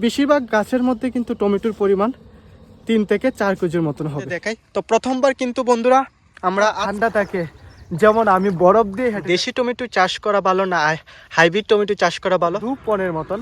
বেশিরভাগ গাছের মধ্যে কিন্তু টমেটোর পরিমাণ 3 থেকে 4 কেজির মতন হবে। দেখাই তো প্রথমবার কিন্তু বন্ধুরা আমরা ঠান্ডা থাকে, যেমন আমি বরফ দিয়ে দেশি টমেটো চাষ করা ভালো না হাইব্রিড টমেটো চাষ করা ভালো, 2 পনের মতন।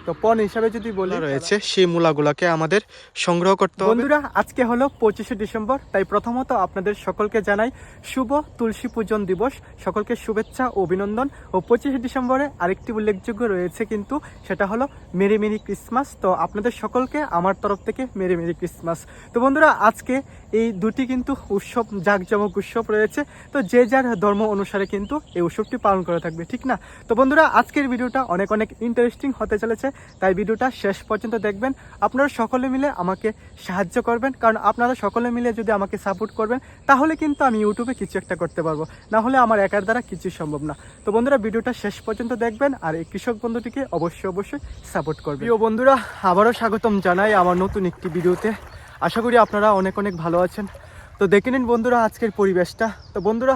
তো পণ হিসাবে যদি বলি রয়েছে সেই মূলাগুলোকে আমাদের সংগ্রহ করতে হবে। বন্ধুরা আজকে হলো 25শে ডিসেম্বর, তাই প্রথমত আপনাদের সকলকে জানাই শুভ তুলসী পূজন দিবস, সকলকে শুভেচ্ছা ও অভিনন্দন। ও 25শে ডিসেম্বরে আরেকটি উল্লেখযোগ্য রয়েছে কিন্তু, সেটা হলো মেরি মেরি ক্রিসমাস। তো আপনাদের সকলকে আমার তরফ থেকে মেরি মেরি ক্রিসমাস। তো বন্ধুরা আজকে এই দুটি কিন্তু উৎসব, জাঁকজমক উৎসব রয়েছে, তো যে যার ধর্ম অনুসারে কিন্তু এই উৎসবটি পালন করে থাকবে, ঠিক না? তো বন্ধুরা আজকের ভিডিওটা অনেক অনেক ইন্টারেস্টিং হতে চলেছে, তাই ভিডিওটা শেষ পর্যন্ত দেখবেন। আপনারা সকলে মিলে আমাকে সাহায্য করবেন, কারণ আপনারা সকলে মিলে যদি আমাকে সাপোর্ট করবেন তাহলে কিন্তু আমি ইউটিউবে কিছু একটা করতে পারবো, না হলে আমার একার দ্বারা কিছু সম্ভব না। তো বন্ধুরা ভিডিওটা শেষ পর্যন্ত দেখবেন আর এই কৃষক বন্ধুটিকে অবশ্যই সাপোর্ট করবেন। প্রিয় বন্ধুরা আবারও স্বাগতম জানাই আমার নতুন একটি ভিডিওতে। আশা করি আপনারা অনেক অনেক ভালো আছেন। তো দেখে নিন বন্ধুরা আজকের পরিবেশটা। তো বন্ধুরা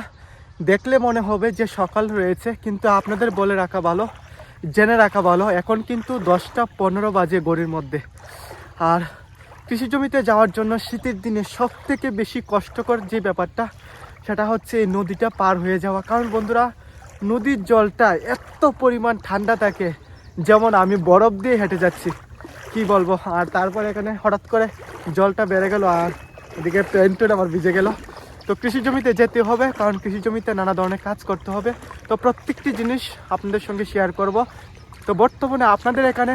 দেখলে মনে হবে যে সকাল রয়েছে, কিন্তু আপনাদের বলে রাখা ভালো, জেনে রাখা ভালো, এখন কিন্তু 10টা 15 বাজে গড়ির মধ্যে। আর কৃষি জমিতে যাওয়ার জন্য শীতের দিনে সব থেকে বেশি কষ্টকর যে ব্যাপারটা, সেটা হচ্ছে এই নদীটা পার হয়ে যাওয়া। কারণ বন্ধুরা নদীর জলটা এত পরিমাণ ঠান্ডা থাকে, যেমন আমি বরফ দিয়ে হেঁটে যাচ্ছি, কি বলবো। আর তারপর এখানে হঠাৎ করে জলটা বেড়ে গেল আর এদিকে প্যান্টটা আমার ভিজে গেল। তো কৃষি জমিতে যেতে হবে, কারণ কৃষি জমিতে নানা ধরনের কাজ করতে হবে। তো প্রত্যেকটি জিনিস আপনাদের সঙ্গে শেয়ার করব। তো বর্তমানে আপনাদের এখানে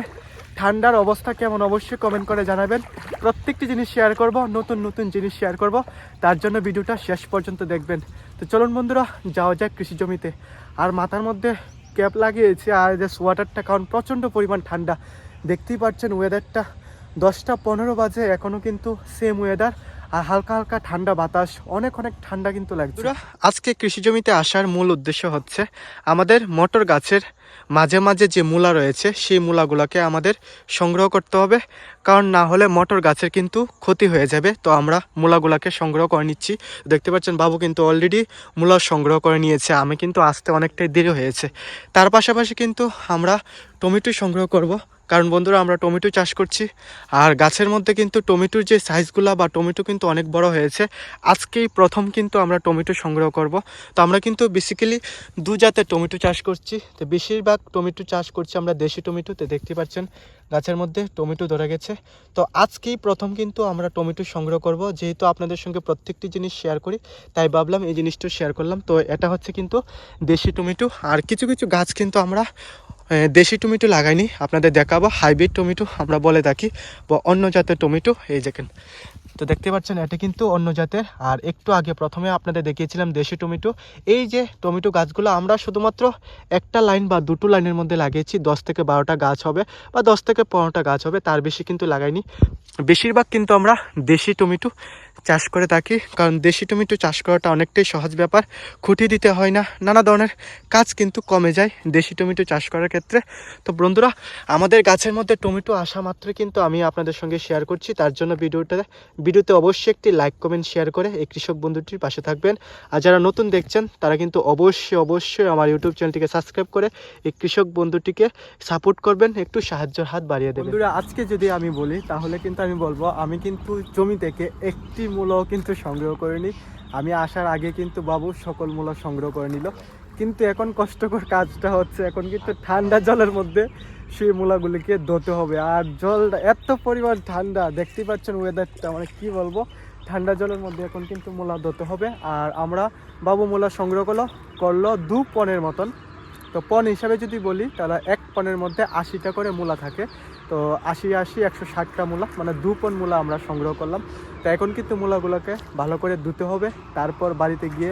ঠান্ডার অবস্থা কেমন অবশ্যই কমেন্ট করে জানাবেন। প্রত্যেকটি জিনিস শেয়ার করব, নতুন নতুন জিনিস শেয়ার করব, তার জন্য ভিডিওটা শেষ পর্যন্ত দেখবেন। তো চলুন বন্ধুরা যাওয়া যাক কৃষি জমিতে। আর মাথার মধ্যে ক্যাপ লাগিয়েছি আর যে সোয়াটারটা, কারণ প্রচণ্ড পরিমাণ ঠান্ডা। দেখতেই পাচ্ছেন ওয়েদারটা 10টা 15 বাজে, এখনও কিন্তু সেম ওয়েদার আর হালকা হালকা ঠান্ডা বাতাস, অনেক অনেক ঠান্ডা কিন্তু লাগছে। আজকে কৃষি জমিতে আসার মূল উদ্দেশ্য হচ্ছে আমাদের মটর গাছের মাঝে মাঝে যে মূলা রয়েছে সেই মূলাগুলোকে আমাদের সংগ্রহ করতে হবে, কারণ না হলে মটর গাছের কিন্তু ক্ষতি হয়ে যাবে। তো আমরা মূলাগুলোকে সংগ্রহ করে নিচ্ছি। দেখতে পাচ্ছেন বাবু কিন্তু অলরেডি মূলা সংগ্রহ করে নিয়েছে, আমি কিন্তু আসতে অনেকটাই দেরি হয়েছে। তার পাশাপাশি কিন্তু আমরা টমেটো সংগ্রহ করব, কারণ বন্ধুরা আমরা টমেটো চাষ করছি। আর গাছের মধ্যে কিন্তু টমেটোর যে সাইজগুলো বা টমেটো কিন্তু অনেক বড় হয়েছে। আজকেই প্রথম কিন্তু আমরা টমেটো সংগ্রহ করব। তো আমরা কিন্তু বেসিক্যালি 2 জাতের টমেটো চাষ করছি। তো বেশিরভাগ টমেটো চাষ করছি আমরা দেশি টমেটোতে। দেখতে পাচ্ছেন গাছের মধ্যে টমেটো ধরে গেছে। তো আজকেই প্রথম কিন্তু আমরা টমেটো সংগ্রহ করব, যেহেতু আপনাদের সঙ্গে প্রত্যেকটি জিনিস শেয়ার করি তাই ভাবলাম এই জিনিসটা শেয়ার করলাম। তো এটা হচ্ছে কিন্তু দেশি টমেটো। আর কিছু কিছু গাছ কিন্তু আমরা দেশি টমেটো লাগাইনি, আপনাদের দেখাবো হাইব্রিড টমেটো আমরা বলে থাকি, বা অন্য জাতের টমেটো। এই দেখেন, তো দেখতে পাচ্ছেন এটা কিন্তু অন্য জাতের। আর একটু আগে প্রথমে আপনাদের দেখিয়েছিলাম দেশি টমেটো। এই যে টমেটো গাছগুলো আমরা শুধুমাত্র একটা লাইন বা দুটো লাইনের মধ্যে লাগিয়েছি। 10 থেকে 12টা গাছ হবে বা 10 থেকে 15টা গাছ হবে, তার বেশি কিন্তু লাগাইনি। বেশিরভাগ কিন্তু আমরা দেশি টমেটো চাষ করে থাকি, কারণ দেশি টমেটো চাষ করাটা অনেকটাই সহজ ব্যাপার, খুঁটি দিতে হয় না, নানা ধরনের কাজ কিন্তু কমে যায় দেশি টমেটো চাষ করার ক্ষেত্রে। তো বন্ধুরা আমাদের গাছের মধ্যে টমেটো আসা মাত্রই কিন্তু আমি আপনাদের সঙ্গে শেয়ার করছি, তার জন্য ভিডিওতে অবশ্যই একটি লাইক কমেন্ট শেয়ার করে এই কৃষক বন্ধুটির পাশে থাকবেন। আর যারা নতুন দেখছেন তারা কিন্তু অবশ্যই আমার ইউটিউব চ্যানেলটিকে সাবস্ক্রাইব করে এই কৃষক বন্ধুটিকে সাপোর্ট করবেন, একটু সাহায্যের হাত বাড়িয়ে দেবেন। বন্ধুরা আজকে যদি আমি বলি তাহলে কিন্তু আমি বলবো আমি কিন্তু জমি থেকে একটি মূলাও কিন্তু সংগ্রহ করিনি। আমি আসার আগে কিন্তু বাবু সকল মূলা সংগ্রহ করে নিল, কিন্তু এখন কষ্টকর কাজটা হচ্ছে, এখন কিন্তু ঠান্ডা জলের মধ্যে সেই মূলাগুলিকে ধুতে হবে। আর জলটা এত পরিমাণ ঠান্ডা, দেখতেই পাচ্ছেন ওয়েদারটা, মানে কি বলবো, ঠান্ডা জলের মধ্যে এখন কিন্তু মূলা ধুতে হবে। আর আমরা বাবু মূলা সংগ্রহ করলো 2 পনের মতন। তো পণ হিসাবে যদি বলি তাহলে 1 পনের মধ্যে 80টা করে মূলা থাকে। তো 160টা মূলা, মানে 2 পন মূলা আমরা সংগ্রহ করলাম। তো এখন কিন্তু মূলাগুলোকে ভালো করে ধুতে হবে, তারপর বাড়িতে গিয়ে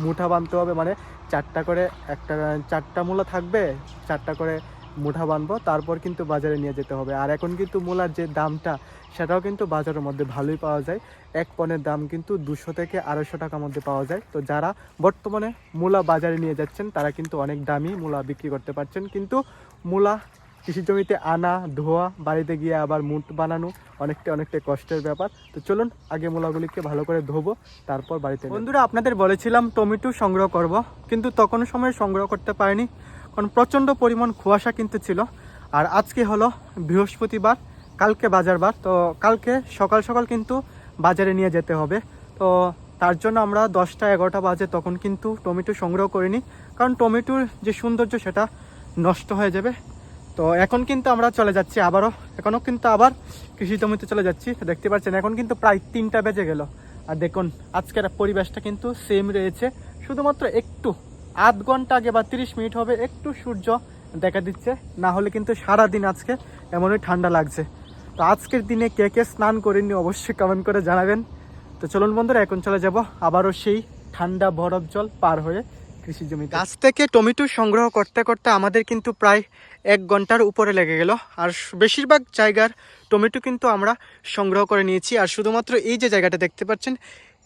মুঠা বাঁধতে হবে, মানে 4টা মূলা থাকবে, 4টা করে মুঠা বাঁধবো, তারপর কিন্তু বাজারে নিয়ে যেতে হবে। আর এখন কিন্তু মূলার যে দামটা সেটাও কিন্তু বাজারের মধ্যে ভালোই পাওয়া যায়। 1 পনের দাম কিন্তু 200 থেকে 250 টাকার মধ্যে পাওয়া যায়। তো যারা বর্তমানে মূলা বাজারে নিয়ে যাচ্ছেন তারা কিন্তু অনেক দামি মূলা বিক্রি করতে পারছেন, কিন্তু মূলা কৃষি জমিতে আনা, ধোয়া, বাড়িতে গিয়ে আবার মুঠ বানানো অনেকটা কষ্টের ব্যাপার। তো চলুন আগে মূলাগুলিকে ভালো করে ধোবো, তারপর বাড়িতে। বন্ধুরা আপনাদের বলেছিলাম টমেটো সংগ্রহ করব, কিন্তু তখন সময় সংগ্রহ করতে পারিনি, কারণ প্রচণ্ড পরিমাণ কুয়াশা কিন্তু ছিল। আর আজকে হলো বৃহস্পতিবার, কালকে বাজারবার। তো কালকে সকাল সকাল কিন্তু বাজারে নিয়ে যেতে হবে। তো তার জন্য আমরা 10টা-11টা বাজে তখন কিন্তু টমেটো সংগ্রহ করিনি, কারণ টমেটোর যে সৌন্দর্য সেটা নষ্ট হয়ে যাবে। তো এখন কিন্তু আমরা চলে যাচ্ছি এখনও কিন্তু আবার কৃষি জমিতে চলে যাচ্ছি। দেখতে পাচ্ছেন এখন কিন্তু প্রায় 3টা বেজে গেল। আর দেখুন আজকের পরিবেশটা কিন্তু সেম রয়েছে, শুধুমাত্র একটু আধ ঘন্টা আগে বা 30 মিনিট হবে একটু সূর্য দেখা দিচ্ছে, না হলে কিন্তু সারাদিন আজকে এমনই ঠান্ডা লাগছে। তো আজকের দিনে কে কে স্নান করেননি অবশ্যই কমেন্ট করে জানাবেন। তো চলুন বন্ধুরা, এখন চলে যাব আবারও সেই ঠান্ডা বরফ জল পার হয়ে কৃষি জমি। গাছ থেকে টমেটো সংগ্রহ করতে করতে আমাদের কিন্তু প্রায় 1 ঘন্টার উপরে লেগে গেল। আর বেশিরভাগ জায়গার টমেটো কিন্তু আমরা সংগ্রহ করে নিয়েছি। আর শুধুমাত্র এই যে জায়গাটা দেখতে পাচ্ছেন,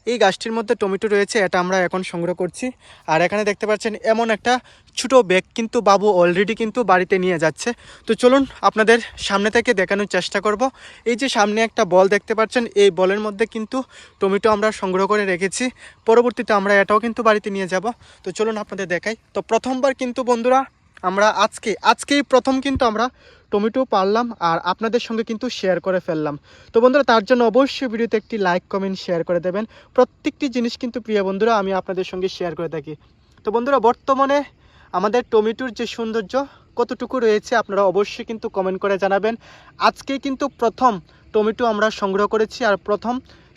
এই গাছটির মধ্যে টমেটো রয়েছে, এটা আমরা এখন সংগ্রহ করছি। আর এখানে দেখতে পাচ্ছেন এমন একটা ছোটো ব্যাগ কিন্তু বাবু অলরেডি কিন্তু বাড়িতে নিয়ে যাচ্ছে। তো চলুন আপনাদের সামনে থেকে দেখানোর চেষ্টা করব। এই যে সামনে একটা বল দেখতে পাচ্ছেন, এই বলের মধ্যে কিন্তু টমেটো আমরা সংগ্রহ করে রেখেছি, পরবর্তীতে আমরা এটাও কিন্তু বাড়িতে নিয়ে যাব। তো চলুন আপনাদের দেখাই। তো প্রথমবার কিন্তু বন্ধুরা আমরা আজকেই প্রথম কিন্তু আমরা টমেটো পারলাম আর আপনাদের সঙ্গে কিন্তু শেয়ার করে ফেললাম। তো বন্ধুরা তার জন্য অবশ্যই ভিডিওতে একটি লাইক কমেন্ট শেয়ার করে দেবেন। প্রত্যেকটি জিনিস কিন্তু প্রিয় বন্ধুরা আমি আপনাদের সঙ্গে শেয়ার করে থাকি। তো বন্ধুরা বর্তমানে আমাদের টমেটোর যে সৌন্দর্য কতটুকু রয়েছে আপনারা অবশ্যই কিন্তু কমেন্ট করে জানাবেন। আজকেই কিন্তু প্রথম টমেটো আমরা সংগ্রহ করেছি, আর প্রথম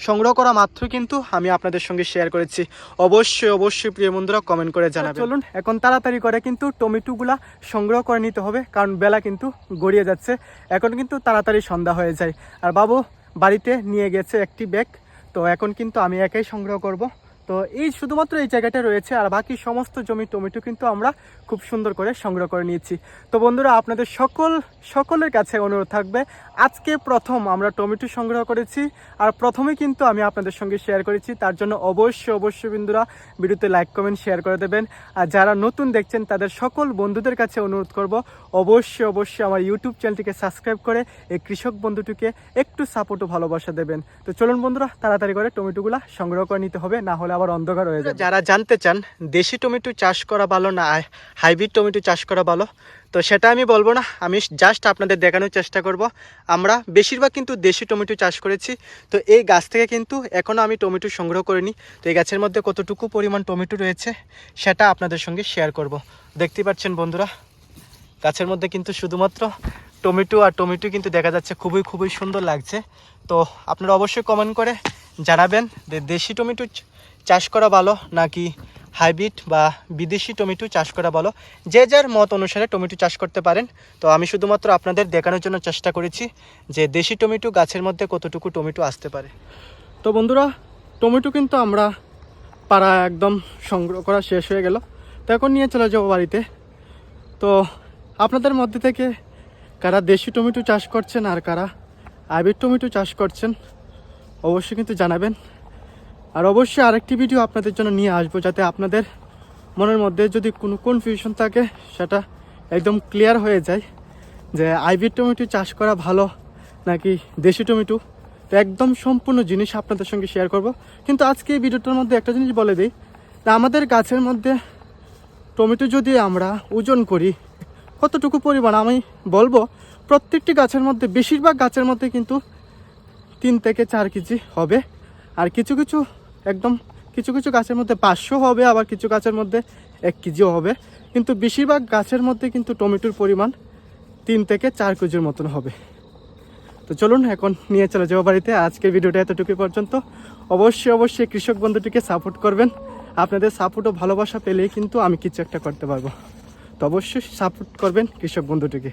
সংগ্রহ করা মাত্র কিন্তু আমি আপনাদের সঙ্গে শেয়ার করেছি। অবশ্যই প্রিয় বন্ধুরা কমেন্ট করে জানাবেন। চলুন এখন তাড়াতাড়ি করে কিন্তু টমেটোগুলা সংগ্রহ করে নিতে হবে, কারণ বেলা কিন্তু গড়িয়ে যাচ্ছে, এখন কিন্তু তাড়াতাড়ি সন্ধ্যা হয়ে যায়। আর বাবু বাড়িতে নিয়ে গেছে একটি ব্যাগ, তো এখন কিন্তু আমি একাই সংগ্রহ করব। তো এই শুধুমাত্র এই জায়গাটা রয়েছে, আর বাকি সমস্ত জমি টমেটো কিন্তু আমরা খুব সুন্দর করে সংগ্রহ করে নিয়েছি। তো বন্ধুরা আপনাদের সকলের কাছে অনুরোধ থাকবে, আজকে প্রথম আমরা টমেটো সংগ্রহ করেছি, আর প্রথমে কিন্তু আমি আপনাদের সঙ্গে শেয়ার করেছি। তার জন্য অবশ্যই বন্ধুরা ভিডিওতে লাইক কমেন্ট শেয়ার করে দেবেন। আর যারা নতুন দেখছেন তাদের সকল বন্ধুদের কাছে অনুরোধ করব, অবশ্যই আমার ইউটিউব চ্যানেলটিকে সাবস্ক্রাইব করে এই কৃষক বন্ধুটিকে একটু সাপোর্ট ও ভালোবাসা দেবেন। তো চলুন বন্ধুরা তাড়াতাড়ি করে টমেটোগুলা সংগ্রহ করে নিতে হবে, না হলে আবার অন্ধকার হয়ে যাবে। যারা জানতে চান দেশি টমেটো চাষ করা ভালো না হাইব্রিড টমেটো চাষ করা ভালো, তো সেটা আমি বলবো না, আমি জাস্ট আপনাদের দেখানোর চেষ্টা করব। আমরা বেশিরভাগ কিন্তু দেশি টমেটো চাষ করেছি। তো এই গাছ থেকে কিন্তু এখনও আমি টমেটো সংগ্রহ করিনি। তো এই গাছের মধ্যে কতটুকু পরিমাণ টমেটো রয়েছে সেটা আপনাদের সঙ্গে শেয়ার করব। দেখতে পাচ্ছেন বন্ধুরা গাছের মধ্যে কিন্তু শুধুমাত্র টমেটো আর টমেটো কিন্তু দেখা যাচ্ছে, খুবই সুন্দর লাগছে। তো আপনারা অবশ্যই কমেন্ট করে জানাবেন যে দেশি টমেটো চাষ করা ভালো নাকি হাইব্রিড বা বিদেশি টমেটো চাষ করা ভালো। যে যার মত অনুসারে টমেটো চাষ করতে পারেন। তো আমি শুধুমাত্র আপনাদের দেখানোর জন্য চেষ্টা করেছি যে দেশি টমেটো গাছের মধ্যে কতটুকু টমেটো আসতে পারে। তো বন্ধুরা টমেটো কিন্তু আমরা পাড়া একদম সংগ্রহ করা শেষ হয়ে গেল, তো এখন নিয়ে চলে যাবো বাড়িতে। তো আপনাদের মধ্যে থেকে কারা দেশি টমেটো চাষ করছেন আর কারা হাইব্রিড টমেটো চাষ করছেন অবশ্যই কিন্তু জানাবেন। আর অবশ্যই আরেকটি ভিডিও আপনাদের জন্য নিয়ে আসবো, যাতে আপনাদের মনের মধ্যে যদি কোনো কনফিউশন থাকে সেটা একদম ক্লিয়ার হয়ে যায় যে হাইব্রিড টমেটো চাষ করা ভালো নাকি দেশি টমেটো। তো একদম সম্পূর্ণ জিনিস আপনাদের সঙ্গে শেয়ার করব। কিন্তু আজকে এই ভিডিওটার মধ্যে একটা জিনিস বলে দিই, আমাদের গাছের মধ্যে টমেটো যদি আমরা ওজন করি কতটুকু পরিমাণ, আমি বলবো প্রত্যেকটি গাছের মধ্যে বেশিরভাগ গাছের মধ্যে কিন্তু 3 থেকে 4 কেজি হবে। আর কিছু কিছু গাছের মধ্যে 500 হবে, আবার কিছু গাছের মধ্যে 1 কেজিও হবে। কিন্তু বেশিরভাগ গাছের মধ্যে কিন্তু টমেটোর পরিমাণ 3 থেকে 4 কেজির মতন হবে। তো চলুন এখন নিয়ে চলে যাবো বাড়িতে। আজকের ভিডিওটা এতটুকু পর্যন্ত। অবশ্যই কৃষক বন্ধুটিকে সাপোর্ট করবেন। আপনাদের সাপোর্ট ও ভালোবাসা পেলেই কিন্তু আমি কিছু একটা করতে পারবো। তো অবশ্যই সাপোর্ট করবেন কৃষক বন্ধুটিকে।